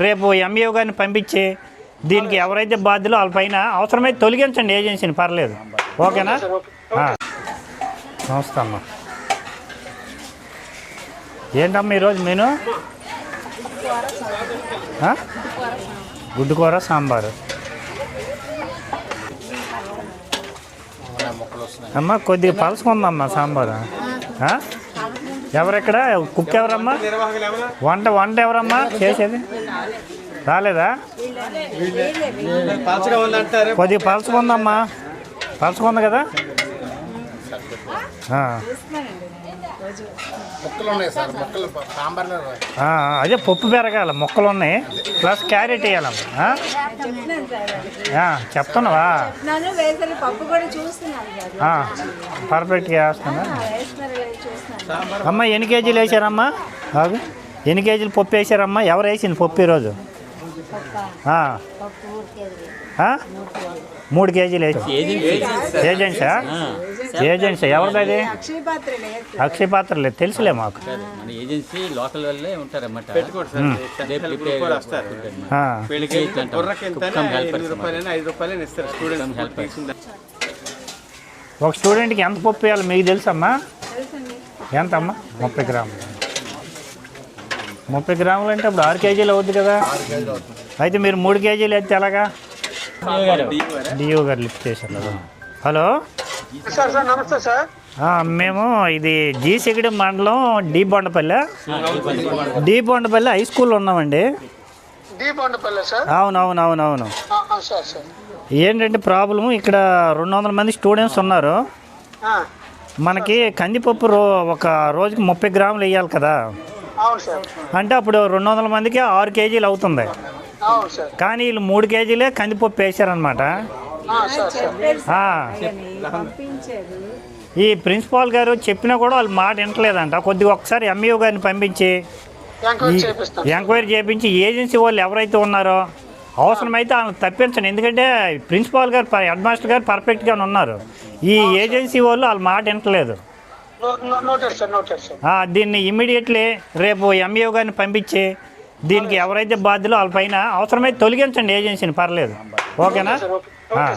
రేపు ఎంఈఓ గారిని పంపించి దీనికి ఎవరైతే బాధ్యులో వాళ్ళ పైన అవసరమైతే తొలగించండి ఏజెన్సీని, పర్లేదు. ఓకేనా? నమస్తే అమ్మా. ఏంటమ్మా ఈరోజు మెను? గుడ్డుకూర సాంబారు. అమ్మ కొద్దిగా పలుసుకుందమ్మా సాంబారు. ఎవరెక్కడ కుక్ ఎవరమ్మా? వంట ఎవరమ్మా చేసేది? రాలేదా? కొద్దిగా పలుసుకుందమ్మా. పలుసుకుంది కదా? అదే పప్పు పెరగాల, మొక్కలు ఉన్నాయి, ప్లస్ క్యారెట్ వేయాలమ్మా. చెప్తున్నావా? పర్ఫెక్ట్గా వేస్తున్నా అమ్మ. ఎన్ని కేజీలు వేసారమ్మా? ఎన్ని కేజీలు పప్పు వేసారమ్మా? ఎవరు వేసింది పప్పు ఈరోజు? 3 కేజీలు వేసి. ఏజెన్సీ ఎవరిది అది? అక్షయ పాత్ర లేదు, తెలుసులే మాకు. ఒక స్టూడెంట్కి ఎంత పప్పు వేయాలి మీకు తెలుసమ్మా? ఎంతమ్మా? 30 గ్రాములు. 30 గ్రాములు అంటే ఇప్పుడు 6 కేజీలు అవుద్ది కదా. అయితే మీరు 3 కేజీలు అయితే ఎలాగా? డిఓ గారు లిఫ్ట్ చేశారు. హలో నమస్తే సార్. మేము ఇది జీసిగడి మండలం డి బొండపల్లి హై స్కూల్లో ఉన్నామండి. అవునవునవునవును. ఏంటంటే ప్రాబ్లం, ఇక్కడ 200 మంది స్టూడెంట్స్ ఉన్నారు. మనకి కందిపప్పు ఒక రోజుకి 30 గ్రాములు వేయాలి కదా. అంటే అప్పుడు 200 మందికి 6 కేజీలు అవుతుంది. కానీ వీళ్ళు 3 కేజీలే కందిపప్పు వేసారనమాట. ఈ ప్రిన్సిపాల్ గారు చెప్పినా కూడా వాళ్ళు మాట వింటలేదంట. కొద్దిగా ఒకసారి ఎంఈఓ గారిని పంపించి ఎంక్వైరీ చేయించి ఏజెన్సీ వాళ్ళు ఎవరైతే ఉన్నారో అవసరమైతే వాళ్ళని తప్పించండి. ఎందుకంటే ప్రిన్సిపాల్ గారు, హెడ్ మాస్టర్ గారు పర్ఫెక్ట్గానే ఉన్నారు. ఈ ఏజెన్సీ వాళ్ళు వాళ్ళ మాట వింటలేదు. దీన్ని ఇమ్మీడియట్లీ రేపు ఎంఈఓ గారిని పంపించి దీనికి ఎవరైతే బాధ్యులో వాళ్ళ పైన అవసరమైతే తొలగించండి ఏజెన్సీని, పర్లేదు. ఓకేనా? ఓకే.